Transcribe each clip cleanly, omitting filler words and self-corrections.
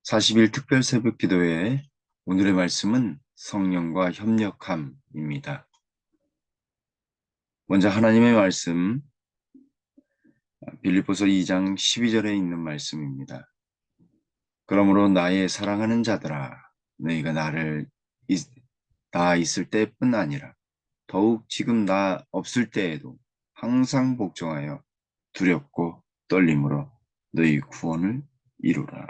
40일 특별 새벽 기도회 오늘의 말씀은 성령과 협력함입니다. 먼저 하나님의 말씀 빌립보서 2장 12절에 있는 말씀입니다. 그러므로 나의 사랑하는 자들아 너희가 나 있을 때뿐 아니라 더욱 지금 나 없을 때에도 항상 복종하여 두렵고 떨림으로 너희 구원을 이루라.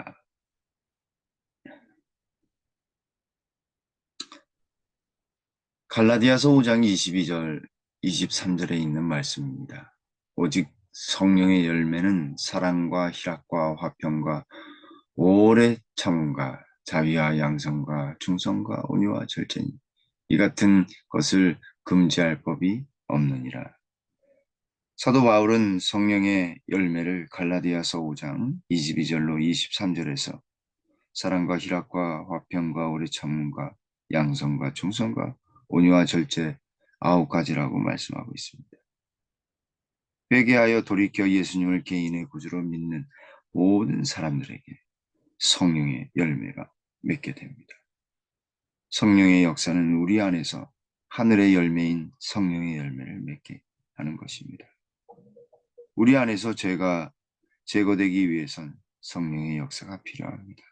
갈라디아서 5장 22절, 23절에 있는 말씀입니다. 오직 성령의 열매는 사랑과 희락과 화평과 오래 참음과 자비와 양성과 충성과 온유와 절제니 이 같은 것을 금지할 법이 없느니라. 사도 바울은 성령의 열매를 갈라디아서 5장 22절로 23절에서 사랑과 희락과 화평과 오래 참음과 양성과 충성과 온유와 절제 9가지라고 말씀하고 있습니다. 회개하여 돌이켜 예수님을 개인의 구주로 믿는 모든 사람들에게 성령의 열매가 맺게 됩니다. 성령의 역사는 우리 안에서 하늘의 열매인 성령의 열매를 맺게 하는 것입니다. 우리 안에서 죄가 제거되기 위해선 성령의 역사가 필요합니다.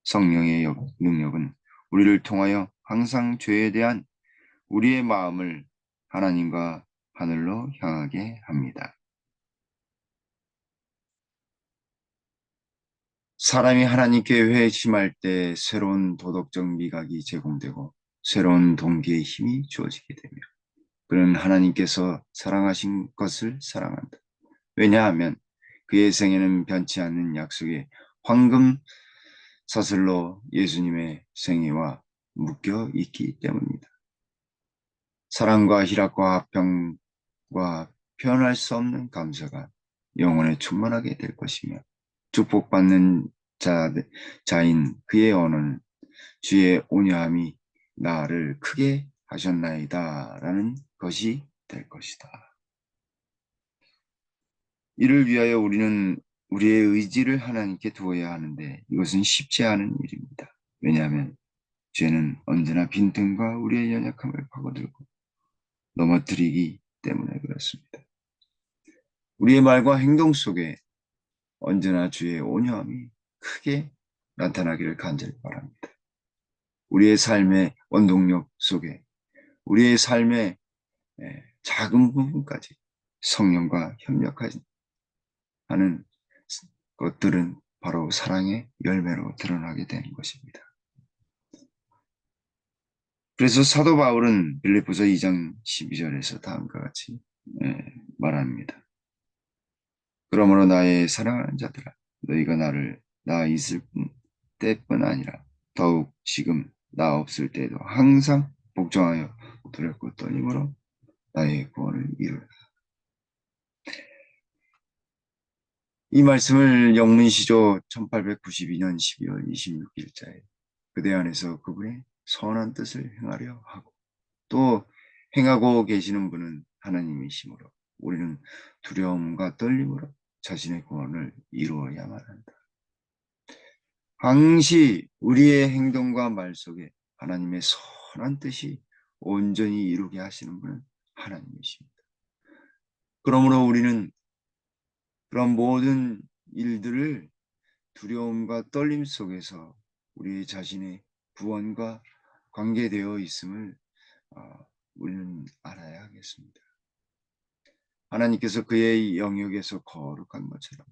성령의 능력은 우리를 통하여 항상 죄에 대한 우리의 마음을 하나님과 하늘로 향하게 합니다. 사람이 하나님께 회심할 때 새로운 도덕적 미각이 제공되고 새로운 동기의 힘이 주어지게 되며 그는 하나님께서 사랑하신 것을 사랑한다. 왜냐하면 그의 생애는 변치 않는 약속의 황금 사슬로 예수님의 생애와 묶여 있기 때문입니다. 사랑과 희락과 화평과 표현할 수 없는 감사가 영혼에 충만하게 될 것이며 축복받는 자인 그의 언어는 주의 온유함이 나를 크게 하셨나이다 라는 것이 될 것이다. 이를 위하여 우리는 우리의 의지를 하나님께 두어야 하는데 이것은 쉽지 않은 일입니다. 왜냐하면 죄는 언제나 빈틈과 우리의 연약함을 파고들고 넘어뜨리기 때문에 그렇습니다. 우리의 말과 행동 속에 언제나 주의 온유함이 크게 나타나기를 간절히 바랍니다. 우리의 삶의 원동력 속에 우리의 삶의 작은 부분까지 성령과 협력하는 것들은 바로 사랑의 열매로 드러나게 되는 것입니다. 그래서 사도 바울은 빌립보서 2장 12절에서 다음과 같이 말합니다. 그러므로 나의 사랑하는 자들아 너희가 나 있을 때뿐 아니라 더욱 지금 나 없을 때에도 항상 복종하여 두렵고 떨림으로 나의 구원을 이루라. 이 말씀을 영문시조 1892년 12월 26일자에 그대 안에서 그분의 선한 뜻을 행하려 하고 또 행하고 계시는 분은 하나님이시므로 우리는 두려움과 떨림으로 자신의 구원을 이루어야만 한다. 항시 우리의 행동과 말 속에 하나님의 선한 뜻이 온전히 이루게 하시는 분은 하나님이십니다. 그러므로 우리는 그런 모든 일들을 두려움과 떨림 속에서 우리 자신의 구원과 관계되어 있음을 우리는 알아야 하겠습니다. 하나님께서 그의 영역에서 거룩한 것처럼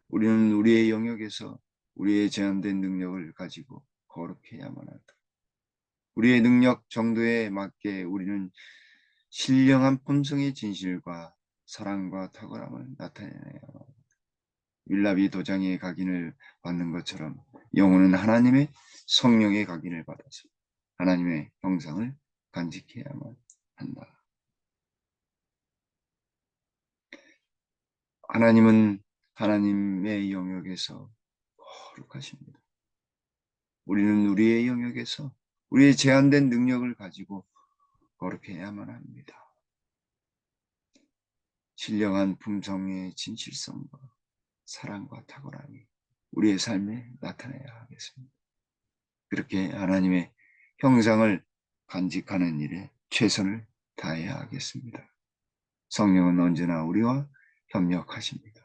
우리는 우리의 영역에서 우리의 제한된 능력을 가지고 거룩해야만 한다. 우리의 능력 정도에 맞게 우리는 신령한 품성의 진실과 사랑과 탁월함을 나타내야 합니다. 윌라비 도장의 각인을 받는 것처럼 영혼은 하나님의 성령의 각인을 받아서 하나님의 형상을 간직해야만 한다. 하나님은 하나님의 영역에서 거룩하십니다. 우리는 우리의 영역에서 우리의 제한된 능력을 가지고 거룩해야만 합니다. 신령한 품성의 진실성과 사랑과 탁월함이 우리의 삶에 나타내야 하겠습니다. 그렇게 하나님의 형상을 간직하는 일에 최선을 다해야 하겠습니다. 성령은 언제나 우리와 협력하십니다.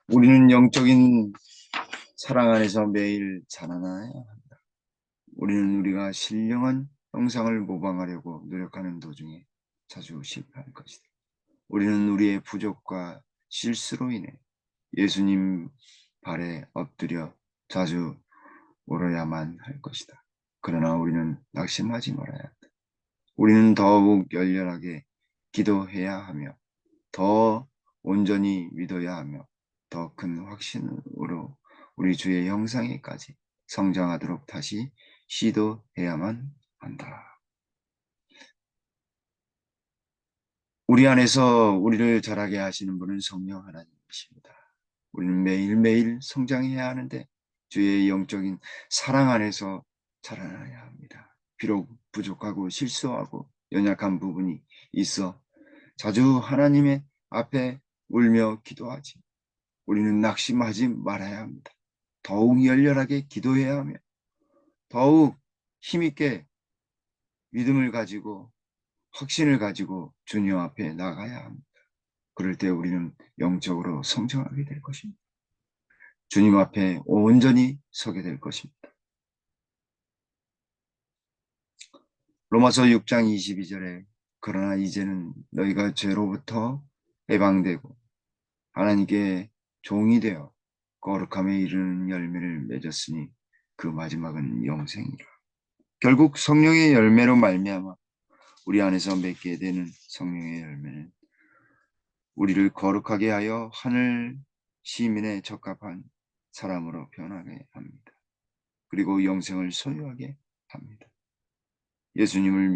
우리는 영적인 사랑 안에서 매일 자라나야 합니다. 우리는 우리가 신령한 형상을 모방하려고 노력하는 도중에 자주 실패할 것이다. 우리는 우리의 부족과 실수로 인해 예수님 발에 엎드려 자주 울어야만 할 것이다. 그러나 우리는 낙심하지 말아야 한다. 우리는 더욱 열렬하게 기도해야 하며 더 온전히 믿어야 하며 더 큰 확신으로 우리 주의 형상에까지 성장하도록 다시 시도해야만 한다. 우리 안에서 우리를 자라게 하시는 분은 성령 하나님이십니다. 우리는 매일매일 성장해야 하는데 주의 영적인 사랑 안에서 자라나야 합니다. 비록 부족하고 실수하고 연약한 부분이 있어 자주 하나님의 앞에 울며 기도하지. 우리는 낙심하지 말아야 합니다. 더욱 열렬하게 기도해야 하며 더욱 힘있게 믿음을 가지고 확신을 가지고 주님 앞에 나가야 합니다. 그럴 때 우리는 영적으로 성장하게 될 것입니다. 주님 앞에 온전히 서게 될 것입니다. 로마서 6장 22절에 그러나 이제는 너희가 죄로부터 해방되고 하나님께 종이 되어 거룩함에 이르는 열매를 맺었으니 그 마지막은 영생이라. 결국 성령의 열매로 말미암아 우리 안에서 맺게 되는 성령의 열매는 우리를 거룩하게 하여 하늘 시민에 적합한 사람으로 변하게 합니다. 그리고 영생을 소유하게 합니다. 예수님을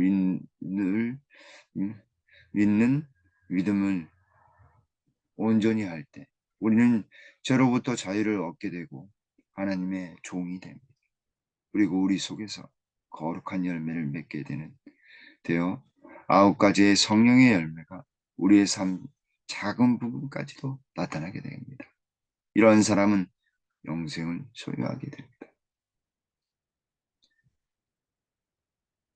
믿는 믿음을 온전히 할 때 우리는 죄로부터 자유를 얻게 되고 하나님의 종이 됩니다. 그리고 우리 속에서 거룩한 열매를 맺게 되어 9가지의 성령의 열매가 우리의 삶 작은 부분까지도 나타나게 됩니다. 이런 사람은 영생을 소유하게 됩니다.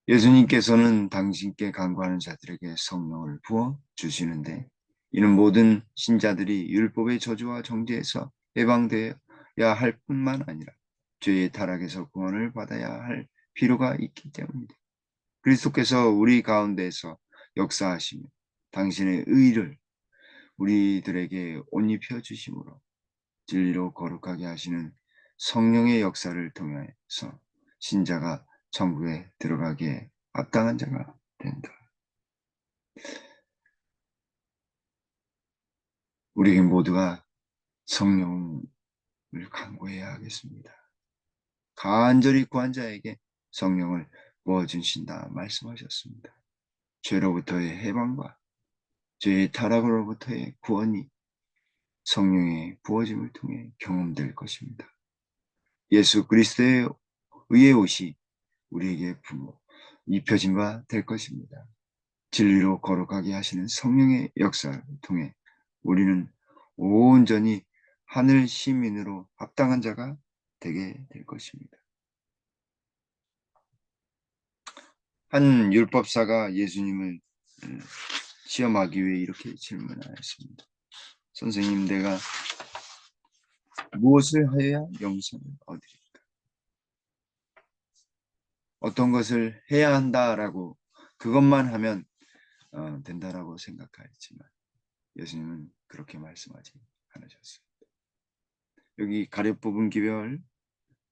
예수님께서는 당신께 간구하는 자들에게 성령을 부어 주시는데 이는 모든 신자들이 율법의 저주와 정죄에서 해방되어야 할 뿐만 아니라 죄의 타락에서 구원을 받아야 할 필요가 있기 때문입니다. 그리스도께서 우리 가운데서 역사하시며 당신의 의를 우리들에게 옷 입혀 주심으로 진리로 거룩하게 하시는 성령의 역사를 통해서 신자가 천국에 들어가기에 합당한 자가 된다. 우리 모두가 성령을 간구해야 하겠습니다. 간절히 구한 자에게 성령을 부어주신다 말씀하셨습니다. 죄로부터의 해방과 죄의 타락으로부터의 구원이 성령의 부어짐을 통해 경험될 것입니다. 예수 그리스도의 의의 옷이 우리에게 부어 입혀진 바 될 것입니다. 진리로 거룩하게 하시는 성령의 역사를 통해 우리는 온전히 하늘 시민으로 합당한 자가 되게 될 것입니다. 한 율법사가 예수님을 시험하기 위해 이렇게 질문하였습니다. 선생님, 내가 무엇을 하여야 영생을 얻으리까? 어떤 것을 해야 한다라고 그것만 하면 된다라고 생각하였지만 예수님은 그렇게 말씀하지 않으셨어요. 여기 가려 뽑은 기별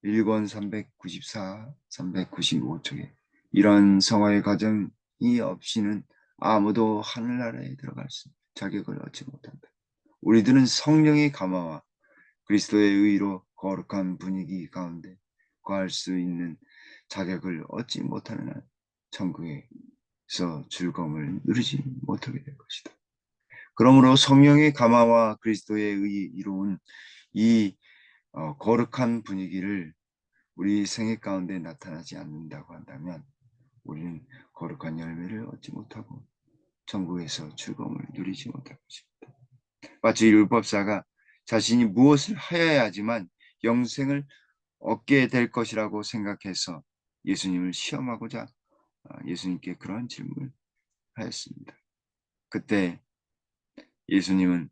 1권 394, 395쪽에 이런 성화의 과정이 없이는 아무도 하늘나라에 들어갈 수 자격을 얻지 못한다. 우리들은 성령의 감화와 그리스도의 의로 거룩한 분위기 가운데 거할 수 있는 자격을 얻지 못하는 한 천국에서 즐거움을 누리지 못하게 될 것이다. 그러므로 성령의 감화와 그리스도의 의에 이루은 이 거룩한 분위기를 우리 생애 가운데 나타나지 않는다고 한다면 우리는 거룩한 열매를 얻지 못하고 천국에서 즐거움을 누리지 못할 것입니다. 마치 율법사가 자신이 무엇을 하여야지만 영생을 얻게 될 것이라고 생각해서 예수님을 시험하고자 예수님께 그런 질문을 하였습니다. 그때 예수님은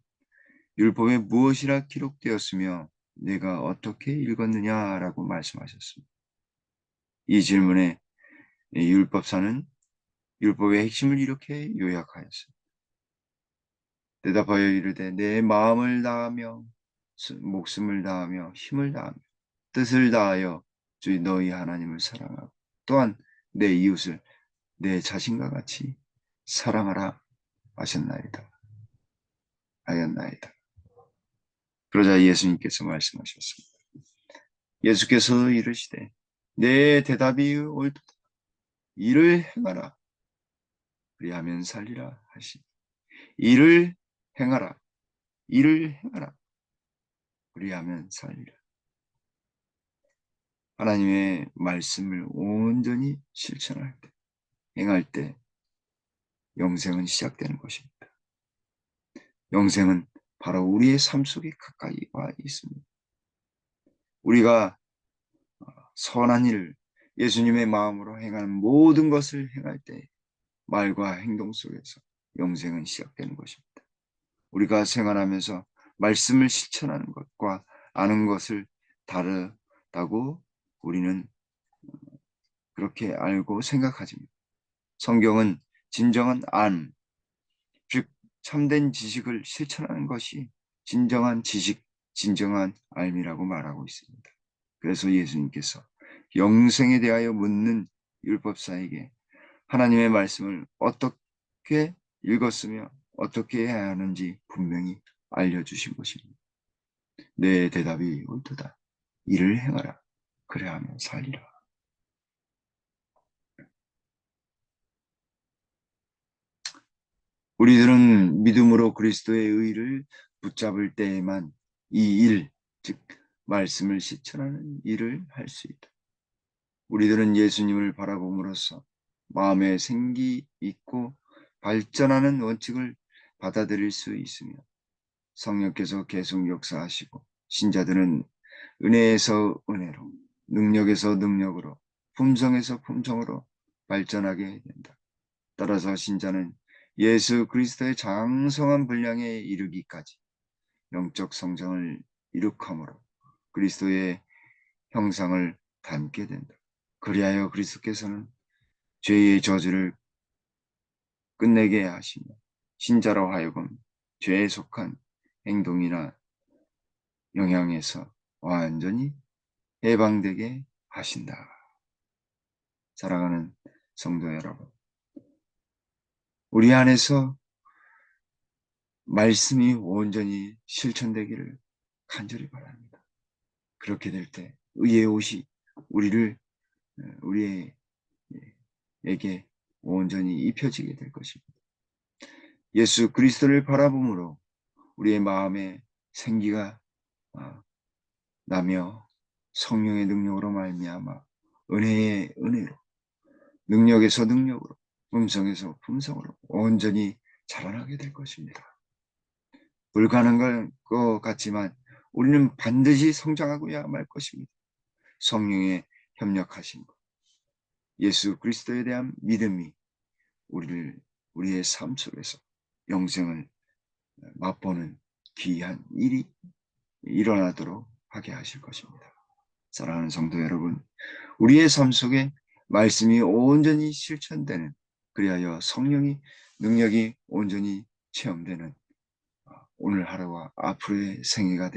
율법에 무엇이라 기록되었으며 내가 어떻게 읽었느냐라고 말씀하셨습니다. 이 질문에 율법사는 율법의 핵심을 이렇게 요약하였습니다. 대답하여 이르되 내 마음을 다하며 목숨을 다하며 힘을 다하며 뜻을 다하여 주 너희 하나님을 사랑하고 또한 내 이웃을 내 자신과 같이 사랑하라 하셨나이다. 하였나이다. 그러자 예수님께서 말씀하셨습니다. 예수께서 이르시되 내 대답이 옳도다. 이를 행하라. 그리하면 살리라 하시니 이를 행하라. 이를 행하라. 그리하면 살리라. 하나님의 말씀을 온전히 실천할 때, 행할 때 영생은 시작되는 것입니다. 영생은 바로 우리의 삶 속에 가까이 와 있습니다. 우리가 선한 일을 예수님의 마음으로 행하는 모든 것을 행할 때 말과 행동 속에서 영생은 시작되는 것입니다. 우리가 생활하면서 말씀을 실천하는 것과 아는 것을 다르다고 우리는 그렇게 알고 생각하지만 성경은 진정한 안, 즉 참된 지식을 실천하는 것이 진정한 지식, 진정한 알미라고 말하고 있습니다. 그래서 예수님께서 영생에 대하여 묻는 율법사에게 하나님의 말씀을 어떻게 읽었으며 어떻게 해야 하는지 분명히 알려주신 것입니다. 내 대답이 옳도다. 이를 행하라. 그래야 하면 살리라. 우리들은 믿음으로 그리스도의 의를 붙잡을 때에만 이 일, 즉 말씀을 실천하는 일을 할 수 있다. 우리들은 예수님을 바라봄으로써 마음에 생기 있고 발전하는 원칙을 받아들일 수 있으며 성령께서 계속 역사하시고 신자들은 은혜에서 은혜로, 능력에서 능력으로, 품성에서 품성으로 발전하게 된다. 따라서 신자는 예수 그리스도의 장성한 분량에 이르기까지 영적 성장을 이룩함으로 그리스도의 형상을 닮게 된다. 그리하여 그리스도께서는 죄의 저주를 끝내게 하시며 신자로 하여금 죄에 속한 행동이나 영향에서 완전히 해방되게 하신다. 사랑하는 성도 여러분, 우리 안에서 말씀이 온전히 실천되기를 간절히 바랍니다. 그렇게 될 때 의의 옷이 우리에게 온전히 입혀지게 될 것입니다. 예수 그리스도를 바라봄으로 우리의 마음에 생기가 나며 성령의 능력으로 말미암아 은혜의 은혜로 능력에서 능력으로 품성에서 품성으로 온전히 자라나게 될 것입니다. 불가능한 것 같지만 우리는 반드시 성장하고야 말 것입니다. 성령의 협력하신 것, 예수 그리스도에 대한 믿음이 우리의 삶 속에서 영생을 맛보는 귀한 일이 일어나도록 하게 하실 것입니다. 사랑하는 성도 여러분, 우리의 삶 속에 말씀이 온전히 실천되는, 그리하여 성령이 능력이 온전히 체험되는 오늘 하루와 앞으로의 생애가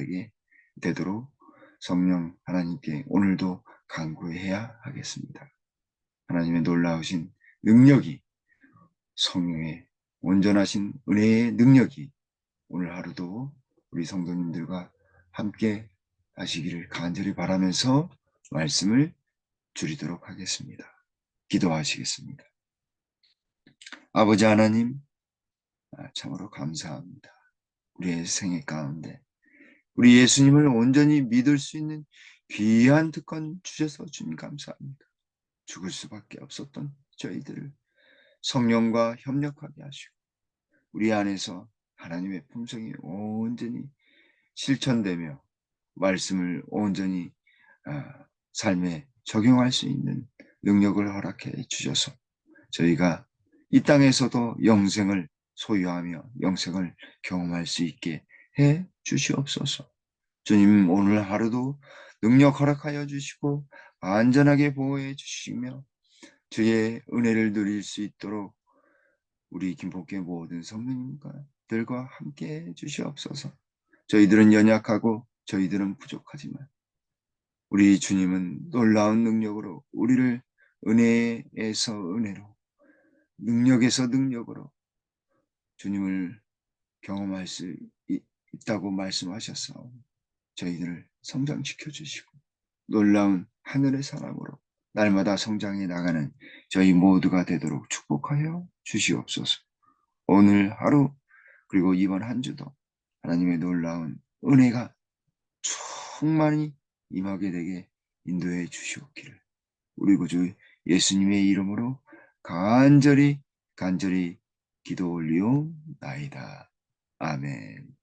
되도록 성령 하나님께 오늘도 간구해야 하겠습니다. 하나님의 놀라우신 능력이, 성령의 온전하신 은혜의 능력이 오늘 하루도 우리 성도님들과 함께 하시기를 간절히 바라면서 말씀을 줄이도록 하겠습니다. 기도하시겠습니다. 아버지 하나님, 참으로 감사합니다. 우리의 생애 가운데 우리 예수님을 온전히 믿을 수 있는 귀한 특권 주셔서 주님 감사합니다. 죽을 수밖에 없었던 저희들을 성령과 협력하게 하시고 우리 안에서 하나님의 품성이 온전히 실천되며 말씀을 온전히 삶에 적용할 수 있는 능력을 허락해 주셔서 저희가 이 땅에서도 영생을 소유하며 영생을 경험할 수 있게 해 주시옵소서. 주님, 오늘 하루도 능력 허락하여 주시고 안전하게 보호해 주시며 주의 은혜를 누릴 수 있도록 우리 김포교회 모든 성도님들과 함께 해 주시옵소서. 저희들은 연약하고 저희들은 부족하지만 우리 주님은 놀라운 능력으로 우리를 은혜에서 은혜로 능력에서 능력으로 주님을 경험할 수 있다고 말씀하셔서 저희들을 성장시켜 주시고 놀라운 하늘의 사람으로 날마다 성장해 나가는 저희 모두가 되도록 축복하여 주시옵소서. 오늘 하루 그리고 이번 한 주도 하나님의 놀라운 은혜가 충만히 임하게 되게 인도해 주시옵기를 우리 구주 예수님의 이름으로 간절히 기도 올리옵나이다. 아멘.